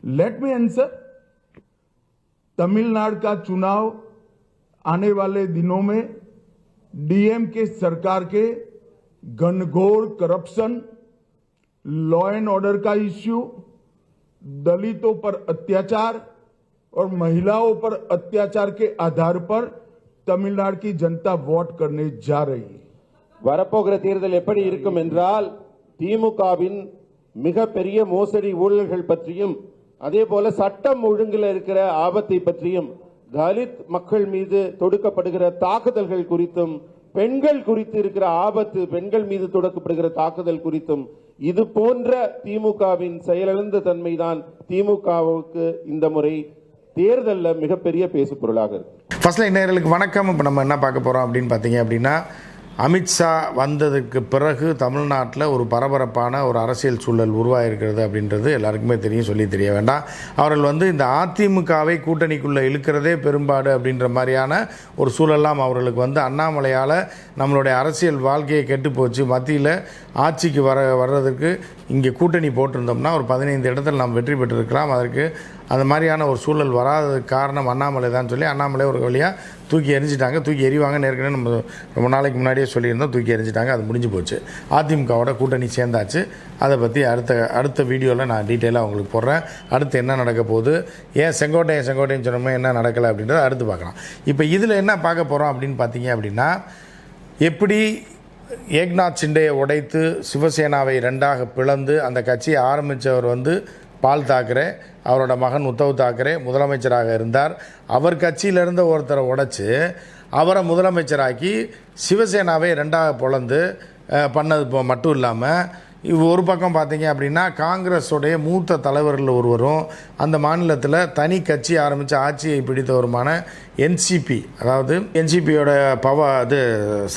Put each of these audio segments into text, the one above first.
Let me answer. Tamil Nadu का चुनाव आने वाले दिनों में डीएमके सरकार के घनघोर करप्शन, लॉ एंड ऑर्डर का इश्यू, दलितों पर अत्याचार और महिलाओं पर अत्याचार के आधार पर तमिलनाडु की जनता वोट करने जा रही है। வரப்போகிற தேர்தல் எப்படி இருக்கும் என்றால் திமுகவின் மிகப்பெரிய மோசடி ஊழல்கள் பற்றியும் அதே போல சட்டம் ஒழுங்கில் இருக்கிற ஆபத்தை பற்றியும் தலித் மக்கள் மீது தொடுக்கப்படுகிற தாக்குதல்கள் குறித்தும் பெண்கள் குறித்து இருக்கிற ஆபத்து, பெண்கள் மீது தொடுக்கப்படுகிற தாக்குதல் குறித்தும் இது போன்ற திமுகவின் செயலிழந்த தன்மைதான் திமுகவுக்கு இந்த முறை தேர்தலில் மிகப்பெரிய பேசு பொருளாக இருக்கு. ஃபர்ஸ்ட்ல நேயர்களுக்கு வணக்கம். இப்போ நம்ம என்ன பார்க்க போறோம் அப்படின்னு பார்த்தீங்க அப்படின்னா, அமித்ஷா வந்ததுக்கு பிறகு தமிழ்நாட்டில் ஒரு பரபரப்பான ஒரு அரசியல் சூழல் உருவாகிருக்கிறது அப்படின்றது எல்லாருக்குமே தெரியும், சொல்லி தெரிய வேண்டாம். அவர்கள் இந்த அதிமுகவை கூட்டணிக்குள்ளே இழுக்கிறதே பெரும்பாடு அப்படின்ற மாதிரியான ஒரு சூழலாம் அவர்களுக்கு அண்ணாமலையால் நம்மளுடைய அரசியல் வாழ்க்கையை கெட்டு போச்சு. மத்தியில் ஆட்சிக்கு வர்றதுக்கு இங்கே கூட்டணி போட்டிருந்தோம்னா ஒரு 15 இடத்துல நாம் வெற்றி பெற்றிருக்கலாம். அதற்கு அந்த மாதிரியான ஒரு சூழல் வராததுக்கு காரணம் அண்ணாமலை தான் சொல்லி அண்ணாமலை ஒரு வழியாக தூக்கி எறிஞ்சிட்டாங்க. தூக்கி எறிவாங்கன்னு ஏற்கனவே நம்ம ரொம்ப நாளைக்கு முன்னாடியே சொல்லியிருந்தோம். தூக்கி எறிஞ்சிட்டாங்க, அது முடிஞ்சு போச்சு. அதிமுகவோட கூட்டணி சேர்ந்தாச்சு. அதை பற்றி அடுத்த வீடியோவில் நான் டீட்டெயிலாக உங்களுக்கு போடுறேன். அடுத்து என்ன நடக்க போகுது, ஏன் செங்கோட்டையன் சொன்னோமே என்ன நடக்கலை அப்படின்றத அடுத்து பார்க்கலாம். இப்போ இதில் என்ன பார்க்க போகிறோம் அப்படின்னு பார்த்தீங்க அப்படின்னா, எப்படி ஏக்நாத் ஷிண்டேயை உடைத்து சிவசேனாவை 2ஆக பிளந்து அந்த கட்சியை ஆரம்பித்தவர் பால் தாக்கரே, அவரோட மகன் உத்தவ் தாக்கரே முதலமைச்சராக இருந்தார். அவர் கட்சியிலிருந்த ஒருத்தரை உடைச்சு அவரை முதலமைச்சராக்கி சிவசேனாவை 2ஆக பிளந்து பண்ணது மட்டும் இல்லாமல் ஒரு பக்கம் பார்த்தீங்க அப்படின்னா காங்கிரஸுடைய மூத்த தலைவர்கள் ஒருவரும் அந்த மாநிலத்தில் தனி கட்சி ஆரம்பித்து ஆட்சியை பிடித்தவருமான என்சிபி, அதாவது என்சிபியோட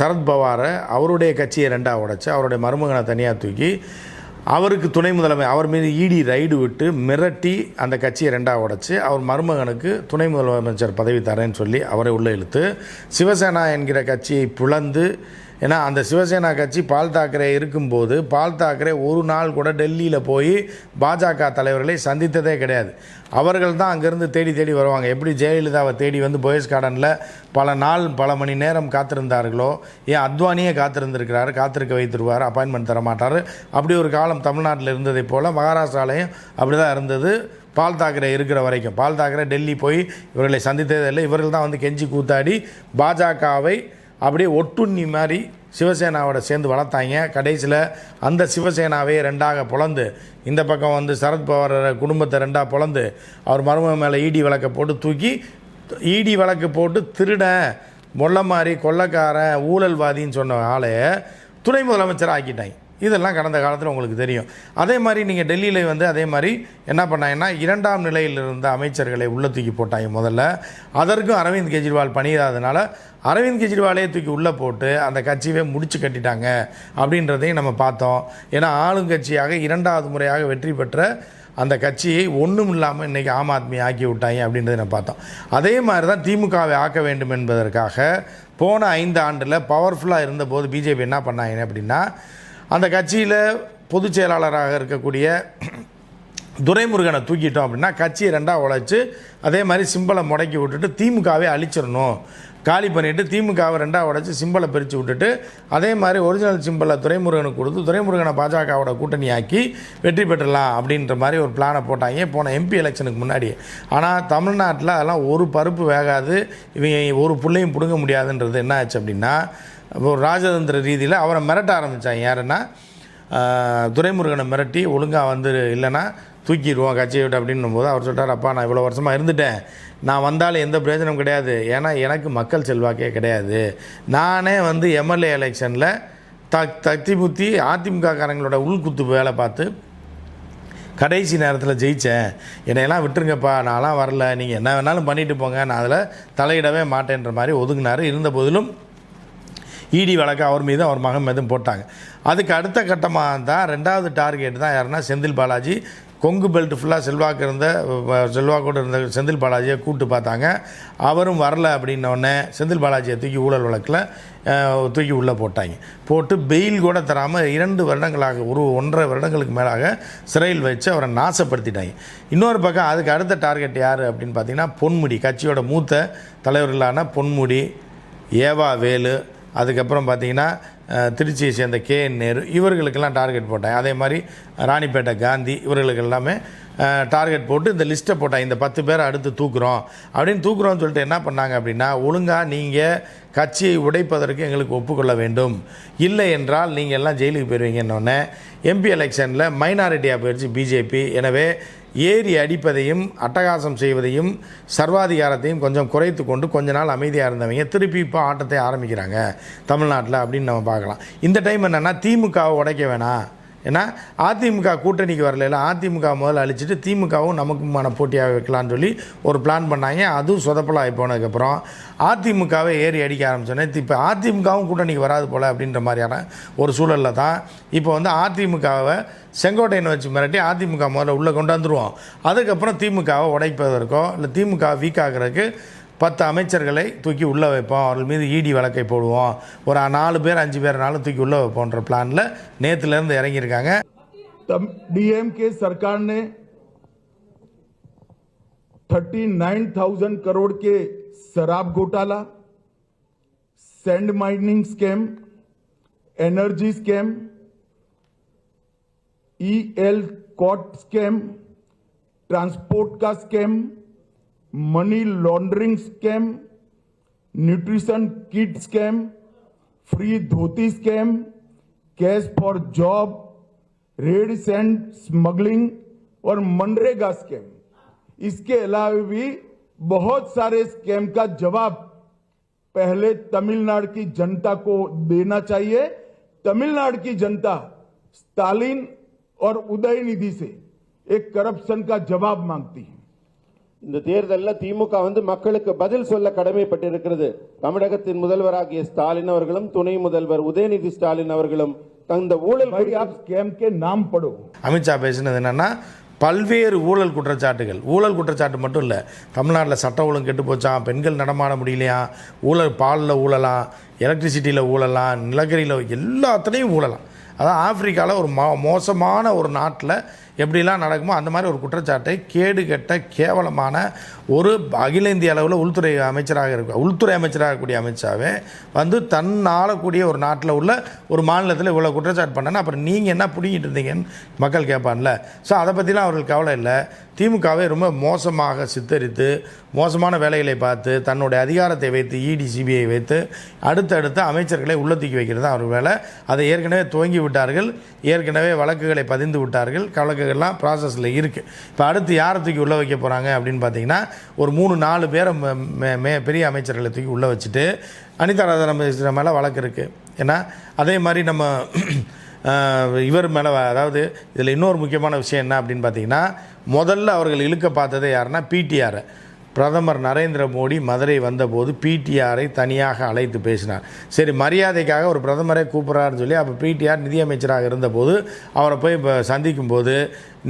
சரத் பவாரை அவருடைய கட்சியை 2ஆக உடைச்சு அவருடைய மருமகனை தனியாக தூக்கி அவருக்கு துணை முதலமை அவர் மீது இடி ரைடு விட்டு மிரட்டி அந்த கட்சியை 2ஆக உடைச்சு அவர் மருமகனுக்கு துணை முதலமைச்சர் பதவி தரேன்னு சொல்லி அவரை உள்ளே இழுத்து சிவசேனா என்கிற கட்சியை பிளந்து, ஏன்னா அந்த சிவசேனா கட்சி பால் தாக்கரே இருக்கும்போது பால் தாக்கரே ஒரு நாள் கூட டெல்லியில் போய் பாஜக தலைவர்களை சந்தித்ததே கிடையாது. அவர்கள் தான் அங்கேருந்து தேடி வருவாங்க. எப்படி ஜெயலலிதாவை தேடி போயஸ் கார்டனில் பல மணி நேரம் காத்திருந்தார்களோ, ஏன் அத்வானியே காத்திருந்திருக்கிறாரு, காத்திருக்க வைத்திருவார், அப்பாயின்மெண்ட் தர மாட்டார். அப்படி ஒரு காலம் தமிழ்நாட்டில் இருந்ததை போல் மகாராஷ்டிராலையும் அப்படி தான் இருந்தது. பால் தாக்கரே இருக்கிற வரைக்கும் பால் தாக்கரே டெல்லி போய் இவர்களை சந்தித்ததே இல்லை. இவர்கள் தான் கெஞ்சி கூத்தாடி பாஜகவை அப்படியே ஒட்டுண்ணி மாதிரி சிவசேனாவோட சேர்ந்து வளர்த்தாங்க. கடைசியில் அந்த சிவசேனாவே 2ஆக பிளந்து இந்த பக்கம் சரத்பவார் குடும்பத்தை 2ஆக பிளந்து அவர் மருமகன் மேலே இடி வழக்கை போட்டு தூக்கி இடி வழக்கு போட்டு திருடன், மொல்ல மாதிரி கொள்ளைக்காரன், ஊழல்வாதின்னு சொன்ன ஆளை துணை முதலமைச்சர் ஆக்கிட்டாங்க. இதெல்லாம் கடந்த காலத்தில் உங்களுக்கு தெரியும். அதே மாதிரி நீங்கள் டெல்லியில் அதே மாதிரி என்ன பண்ணாங்கன்னா 2ஆம் நிலையில் இருந்த அமைச்சர்களை உள்ளே தூக்கி போட்டாங்க முதல்ல. அதற்கும் அரவிந்த் கெஜ்ரிவால் பணியாததுனால அரவிந்த் கெஜ்ரிவாலே தூக்கி உள்ளே போட்டு அந்த கட்சியை முடிச்சு கட்டிட்டாங்க அப்படின்றதையும் நம்ம பார்த்தோம். ஏன்னா ஆளுங்கட்சியாக 2வது முறையாக வெற்றி பெற்ற அந்த கட்சியை ஒன்றும் இல்லாமல் இன்றைக்கி ஆம் ஆத்மி ஆக்கி விட்டாங்க அப்படின்றத நம்ம பார்த்தோம். அதே மாதிரி தான் திமுகவை ஆக்க வேண்டும் என்பதற்காக போன 5 ஆண்டில் பவர்ஃபுல்லாக இருந்தபோது பிஜேபி என்ன பண்ணாங்க அப்படின்னா, அந்த கட்சியில் பொதுச் செயலாளராக இருக்கக்கூடிய துரைமுருகனை தூக்கிட்டோம் அப்படின்னா கட்சியை 2ஆக உழைச்சி அதே மாதிரி சிம்பலை முடக்கி விட்டுட்டு திமுகவை அழிச்சிடணும், காலி பண்ணிவிட்டு திமுகவை 2ஆக உடைச்சி சிம்பலை பிரித்து விட்டுட்டு அதே மாதிரி ஒரிஜினல் சிம்பலை துரைமுருகனுக்கு கொடுத்து துரைமுருகனை பாஜகவோட கூட்டணி ஆக்கி வெற்றி பெற்றலாம் அப்படின்ற மாதிரி ஒரு பிளானை போட்டாங்க போன எம்பி எலெக்ஷனுக்கு முன்னாடி. ஆனால் தமிழ்நாட்டில் அதெல்லாம் ஒரு பருப்பு வேகாது, இவங்க ஒரு புள்ளையும் பிடுங்க முடியாதுன்றது என்ன ஆச்சு அப்படின்னா, ஒரு ராஜதந்திர ரீதியில் அவரை மிரட்ட ஆரம்பித்தாங்க. யாருன்னா துரைமுருகனை மிரட்டி ஒழுங்காக இல்லைன்னா தூக்கிடுவோம் கட்சியை விட்டு அப்படின்னும் போது அவர் சொல்கிறார், அப்பா நான் இவ்வளோ வருஷமாக இருந்துட்டேன், நான் வந்தாலும் எந்த பிரயோஜனம் கிடையாது, ஏன்னா எனக்கு மக்கள் செல்வாக்கே கிடையாது, நானே எம்எல்ஏ எலெக்ஷனில் தத்தி முத்தி அதிமுக காரங்களோட உள்குத்து வேலை பார்த்து கடைசி நேரத்தில் ஜெயித்தேன், என்னையெல்லாம் விட்டுருங்கப்பா, நான்லாம் வரல, நீங்கள் என்ன வேணாலும் பண்ணிட்டு போங்க, நான் அதில் தலையிடவே மாட்டேன்ற மாதிரி ஒதுங்கினார். இருந்த போதிலும் இடி வழக்கு அவர் மீது அவர் மகன் மீதும் போட்டாங்க. அதுக்கு அடுத்த கட்டமாக தான் 2வது டார்கெட் தான் யாருன்னா செந்தில் பாலாஜி கொங்கு பெல்ட் ஃபுல்லாக செல்வாக்கோடு இருந்த செந்தில் பாலாஜியை கூப்பிட்டு பார்த்தாங்க. அவரும் வரல அப்படின்னோடனே செந்தில் பாலாஜியை தூக்கி ஊழல் வழக்கில் தூக்கி உள்ளே போட்டு பெயில் கூட தராமல் 2 வருடங்களாக 1.5 வருடங்களுக்கு மேலாக சிறையில் வச்சு அவரை நாசப்படுத்திட்டாங்க. இன்னொரு பக்கம் அதுக்கு அடுத்த டார்கெட் யார் அப்படின்னு பார்த்தீங்கன்னா பொன்முடி, கட்சியோட மூத்த தலைவர்களான பொன்முடி, ஏவா வேலு, அதுக்கப்புறம் பார்த்திங்கன்னா திருச்சியை சேர்ந்த KN நேரு, இவர்களுக்கெல்லாம் டார்கெட் போட்டாங்க. அதே மாதிரி ராணிப்பேட்டை காந்தி, இவர்களுக்கு எல்லாமே டார்கெட் போட்டு இந்த லிஸ்ட்டை போட்டாங்க. இந்த 10 பேரை அடுத்து தூக்குறோம்னு சொல்லிட்டு என்ன பண்ணாங்க அப்படின்னா, ஒழுங்காக நீங்கள் கட்சியை உடைப்பதற்கு எங்களுக்கு ஒப்புக்கொள்ள வேண்டும், இல்லை என்றால் நீங்கள் எல்லாம் ஜெயிலுக்கு போயிடுவீங்கன்னொன்னே MP எலெக்ஷனில் மைனாரிட்டியாக போயிடுச்சு பிஜேபி. எனவே ஏறி அடிப்பதையும் அட்டகாசம் செய்வதையும் சர்வாதிகாரத்தையும் கொஞ்சம் குறைத்து கொண்டு கொஞ்ச நாள் அமைதியாக இருந்தவங்க திருப்பி இப்போ ஆட்டத்தை ஆரம்பிக்கிறாங்க தமிழ்நாட்டில் அப்படின்னு நம்ம பார்க்கலாம். இந்த டைம் என்னென்னா திமுகவை உடைக்க வேணாம், ஏன்னா அதிமுக கூட்டணிக்கு வரல, அதிமுக முதல்ல அழிச்சிட்டு திமுகவும் நமக்குமான போட்டியாக வைக்கலான்னு சொல்லி ஒரு பிளான் பண்ணாங்க. அதுவும் சொதப்பலாகி போனதுக்கப்புறம் அதிமுகவை ஏறி அடிக்க ஆரம்பிச்சோன்னே இப்போ அதிமுகவும் கூட்டணிக்கு வராது போல் அப்படின்ற மாதிரியான ஒரு சூழலில் தான் இப்போ வந்து அதிமுகவை செங்கோட்டையனை வச்சு மிரட்டி அதிமுக முதல்ல உள்ளே கொண்டாந்துருவோம், அதுக்கப்புறம் திமுகவை உடைப்பதற்கோ இல்லை திமுக வீக் ஆகிறதுக்கு 10 அமைச்சர்களை தூக்கி உள்ளே வைப்போம், அவர்கள் மீது ED வழக்கை போடுவோம், ஒரு 4 பேர் 5 பேர்னாலும் தூக்கி உள்ளே வைப்போன்ற பிளானில் நேற்றுலேருந்து இறங்கியிருக்காங்க. DMK सरकार ने 39,000 करोड़ के शराब घोटाला, sand mining scam, energy scam, EL cot scam, transport का scam, money laundering scam, nutrition kit scam, free dhoti scam, cash for job, red sand smuggling और मनरेगा स्कैम। इसके अलावा भी बहुत सारे स्कैम का जवाब पहले तमिलनाडु की जनता को देना चाहिए। तमिलनाडु की जनता स्टालिन और उदयनिधि से एक करप्शन का जवाब मांगती है. இந்த தேர்தலில் திமுக வந்து மக்களுக்கு பதில் சொல்ல கடமைப்பட்டிருக்கிறது. தமிழகத்தின் முதல்வராகிய ஸ்டாலின் அவர்களும் துணை முதல்வர் உதயநிதி ஸ்டாலின் அவர்களும் அந்த ஊழல் स्कैम के नाम पढ़ो. அமித்ஷா பேசினது என்னன்னா, பல்வேறு ஊழல் குற்றச்சாட்டு மட்டும் இல்லை, தமிழ்நாட்டில் சட்ட ஒழுங்கு கெட்டு போச்சான், பெண்கள் நடமாட முடியலையா, பாலில் ஊழலாம், எலக்ட்ரிசிட்டியில் ஊழலாம், நிலக்கரியில் எல்லாத்துலேயும் ஊழலாம். அதான் ஆப்பிரிக்காவில் ஒரு மோசமான ஒரு நாட்டில் எப்படிலாம் நடக்குமோ அந்த மாதிரி ஒரு குற்றச்சாட்டை கேடுகெட்ட கேவலமான ஒரு அகில இந்திய அளவில் உள்துறை அமைச்சராகக்கூடிய அமித்ஷாவே வந்து ஆளக்கூடிய ஒரு நாட்டில் உள்ள ஒரு மாநிலத்தில் இவ்வளோ குற்றச்சாட்டு பண்ணேன்னா அப்புறம் நீங்கள் என்ன பிடிங்கிட்டு இருந்தீங்கன்னு மக்கள் கேட்பான்ல. ஸோ அதை பற்றிலாம் அவர்களுக்கு கவலை இல்லை. திமுகவை ரொம்ப மோசமாக சித்தரித்து மோசமான வேலைகளை பார்த்து தன்னுடைய அதிகாரத்தை வைத்து ED CBI வைத்து அடுத்தடுத்த அமைச்சர்களை உள்ள தூக்கி வைக்கிறது தான் அவர் வேலை. அதை ஏற்கனவே துவங்கி விட்டார்கள், ஏற்கனவே வழக்குகளை பதிந்து விட்டார்கள், வழக்குகள்லாம் ப்ராசஸில் இருக்குது. இப்போ அடுத்து யாரை தூக்கி உள்ளே வைக்க போகிறாங்க அப்படின்னு பார்த்தீங்கன்னா, ஒரு 3-4 பேரை பெரிய அமைச்சர்களை தூக்கி உள்ளே வச்சுட்டு அனிதா ராதாராமன் மேலே வழக்கு இருக்குது. ஏன்னா அதே மாதிரி நம்ம இவர் மேலே, அதாவது இதில் இன்னொரு முக்கியமான விஷயம் என்ன அப்படின்னு பார்த்தீங்கன்னா, முதல்ல அவர்கள் இழுக்க பார்த்ததே யாருன்னா PTR. பிரதமர் நரேந்திர மோடி மதுரை வந்தபோது PTRஐ தனியாக அழைத்து பேசினார். சரி, மரியாதைக்காக ஒரு பிரதமரை கூப்பிட்றாருன்னு சொல்லி அப்போ PTR நிதியமைச்சராக இருந்தபோது அவரை போய் இப்போ சந்திக்கும் போது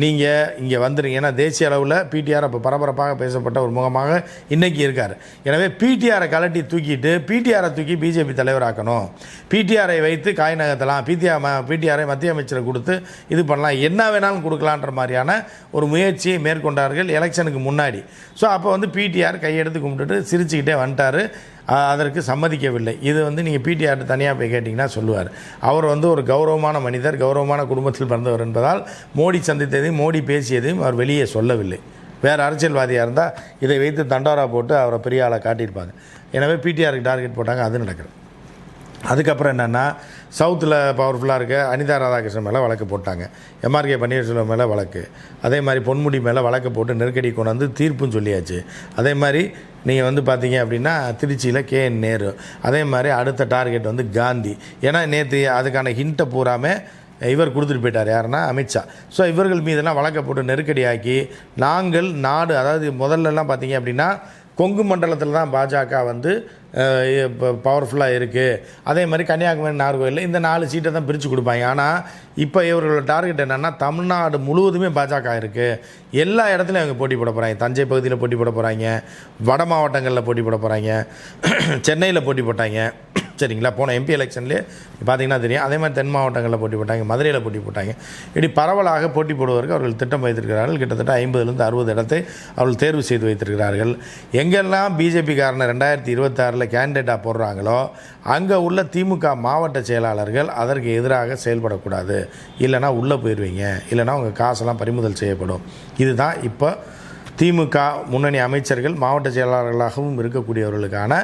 நீங்கள் இங்கே வந்துடுங்க, ஏன்னா தேசிய அளவில் PTR அப்போ பரபரப்பாக பேசப்பட்ட ஒரு முகமாக இன்றைக்கி இருக்கார். எனவே PTRஐ கலட்டி தூக்கிட்டு PTRஐ தூக்கி BJP தலைவராக்கணும், PTRஐ வைத்து காய் நகர்த்தலாம், PTRஐ மத்திய அமைச்சரை கொடுத்து இது பண்ணலாம், என்ன வேணாலும் கொடுக்கலான்ற மாதிரியான ஒரு முயற்சியை மேற்கொண்டார்கள் எலெக்ஷனுக்கு முன்னாடி. ஸோ அப்போ வந்து PTR கையெடுத்து கும்பிட்டுட்டு சிரிச்சுக்கிட்டே வந்துட்டார். அதற்கு சம்மதிக்கவில்லை. இது வந்து நீங்கள் PTR தனியாக போய் கேட்டிங்கன்னா சொல்லுவார். அவர் வந்து ஒரு கௌரவமான மனிதர், கௌரவமான குடும்பத்தில் பிறந்தவர் என்பதால் மோடி சந்தித்ததையும் மோடி பேசியதையும் அவர் வெளியே சொல்லவில்லை. வேறு அரசியல்வாதியாக இருந்தால் இதை வைத்து தண்டோரா போட்டு அவரை பெரிய ஆளை காட்டியிருப்பாங்க. எனவே PTRக்கு டார்கெட் போட்டாங்க, அது நடக்குது. அதுக்கப்புறம் என்னென்னா, சவுத்தில் பவர்ஃபுல்லாக இருக்க அனிதா ராதாகிருஷ்ணன் மேலே வழக்கு போட்டாங்க, MRK பன்னீர்செல்வம் மேலே வழக்கு, அதே மாதிரி பொன்முடி மேலே வழக்கு போட்டு நெருக்கடி கொண்டு வந்து தீர்ப்பும் சொல்லியாச்சு. அதே மாதிரி நீங்கள் வந்து பார்த்தீங்க அப்படின்னா திருச்சியில் KN நேரு, அதே மாதிரி அடுத்த டார்கெட் வந்து காந்தி. ஏன்னா நேற்று அதுக்கான ஹிண்ட்டை பூராமே இவர் கொடுத்துட்டு போயிட்டார், யாருன்னா அமித்ஷா. ஸோ இவர்கள் மீதெல்லாம் வழக்க போட்டு நெருக்கடியாக்கி நாடு, அதாவது முதல்லலாம் பார்த்தீங்க அப்படின்னா கொங்கு மண்டலத்தில் தான் பாஜக வந்து பவர்ஃபுல்லாக இருக்குது. அதே மாதிரி கன்னியாகுமரி, நாகர்கோவில் இந்த 4 சீட்டை தான் பிரித்து கொடுப்பாங்க. ஆனால் இப்போ இவர்களோட டார்கெட் என்னென்னா தமிழ்நாடு முழுவதுமே பாஜக இருக்குது. எல்லா இடத்துலையும் அவங்க போட்டி போட போகிறாங்க. தஞ்சை பகுதியில் போட்டி போட போகிறாங்க, வட மாவட்டங்களில் போட்டி போட போகிறாங்க, சென்னையில் போட்டி போட்டாங்க. சரிங்களா, போன எம்பி எலெக்ஷன்லேயே பார்த்தீங்கன்னா தெரியும். அதே மாதிரி தென் மாவட்டங்களில் போட்டி போட்டாங்க, மதுரையில் போட்டி போட்டாங்க. இப்படி பரவலாக போட்டி போடுவதற்கு அவர்கள் திட்டம் வைத்திருக்கிறார்கள். கிட்டத்தட்ட 50லேருந்து 60 இடத்தை அவர்கள் தேர்வு செய்து வைத்திருக்கிறார்கள். எங்கெல்லாம் பிஜேபிக்காரனை 2026 கேண்டிடேட்டாக போடுறாங்களோ அங்கே உள்ள திமுக மாவட்ட செயலாளர்கள் அதற்கு எதிராக செயல்படக்கூடாது. இல்லைனா உள்ளே போயிடுவீங்க, இல்லைனா உங்கள் காசெல்லாம் பறிமுதல் செய்யப்படும். இதுதான் இப்போ திமுக முன்னணி அமைச்சர்கள் மாவட்ட செயலாளர்களாகவும் இருக்கக்கூடியவர்களுக்கான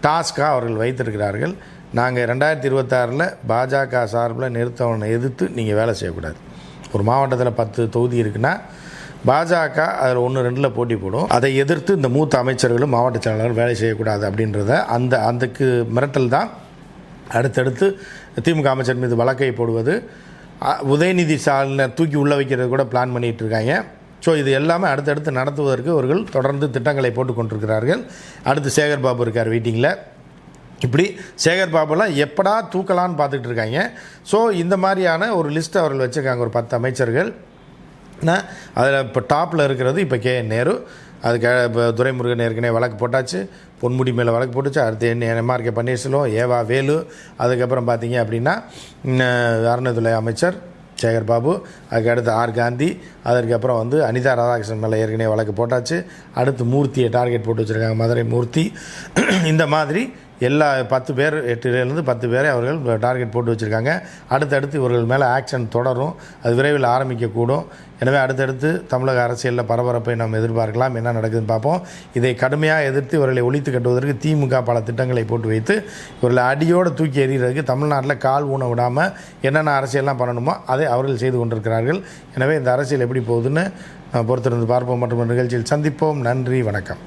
டாஸ்காக அவர்கள் வைத்திருக்கிறார்கள். நாங்கள் 2026 பாஜக சார்பில் நிறுத்தவனை எதிர்த்து நீங்கள் வேலை செய்யக்கூடாது. ஒரு மாவட்டத்தில் 10 தொகுதி இருக்குன்னா பாஜக அதில் 1-2 போட்டி போடும். அதை எதிர்த்து இந்த மூத்த அமைச்சர்களும் மாவட்ட செயலாளர்கள் வேலை செய்யக்கூடாது அப்படின்றத அதுக்கு மிரட்டல் தான் அடுத்தடுத்து திமுக அமைச்சர் மீது வழக்கை போடுவது, உதயநிதி ஸ்டாலினை தூக்கி உள்ளே வைக்கிறது கூட பிளான் பண்ணிகிட்டு இருக்காங்க. ஸோ இது எல்லாமே அடுத்தடுத்து நடத்துவதற்கு அவர்கள் தொடர்ந்து திட்டங்களை போட்டு கொண்டிருக்கிறார்கள். அடுத்து சேகர் பாபு இருக்கார் வெயிட்டிங்கில். இப்படி சேகர் பாபுலாம் எப்படா தூக்கலான்னு பார்த்துட்டு இருக்காங்க. ஸோ இந்த மாதிரியான ஒரு லிஸ்ட் அவர்கள் வச்சுருக்காங்க, ஒரு 10 அமைச்சர்கள். அதில் இப்போ டாப்பில் இருக்கிறது இப்போ KN நேரு, அதுக்கு இப்போ துரைமுருகன் ஏற்கனவே வழக்கு போட்டாச்சு, பொன்முடி மேலே வழக்கு போட்டுச்சு. அடுத்து MRK பன்னீர்செல்வம், ஏவா வேலு, அதுக்கப்புறம் பார்த்தீங்க அப்படின்னா அறநிலையத்துறை அமைச்சர் சேகர் பாபு, அதுக்கு அடுத்து ஆர் காந்தி, அதற்கப்புறம் வந்து அனிதா ராதாகிருஷ்ணன் மேலே ஏற்கனவே வழக்கு போட்டாச்சு. அடுத்து மூர்த்தியை டார்கெட் போட்டு வச்சுருக்காங்க, மதுரை மூர்த்தி. இந்த மாதிரி எல்லா 10 பேர் 8லேருந்து 10 பேரை அவர்கள் டார்கெட் போட்டு வச்சுருக்காங்க. அடுத்தடுத்து இவர்கள் மேலே ஆக்ஷன் தொடரும், அது விரைவில் ஆரம்பிக்கக்கூடும். எனவே அடுத்தடுத்து தமிழக அரசியலில் பரபரப்பை நாம் எதிர்பார்க்கலாம். என்ன நடக்குதுன்னு பார்ப்போம். இதை கடுமையாக எதிர்த்து இவர்களை ஒழித்து கட்டுவதற்கு திமுக பல திட்டங்களை போட்டு வைத்து இவர்களை அடியோடு தூக்கி எறிகிறதுக்கு தமிழ்நாட்டில் கால் ஊன விடாமல் என்னென்ன அரசியல்லாம் பண்ணணுமோ அதை அவர்கள் செய்து கொண்டிருக்கிறார்கள். எனவே இந்த அரசியல் எப்படி போகுதுன்னு பொறுத்திருந்து பார்ப்போம். மற்றும் நிகழ்ச்சியில் சந்திப்போம். நன்றி, வணக்கம்.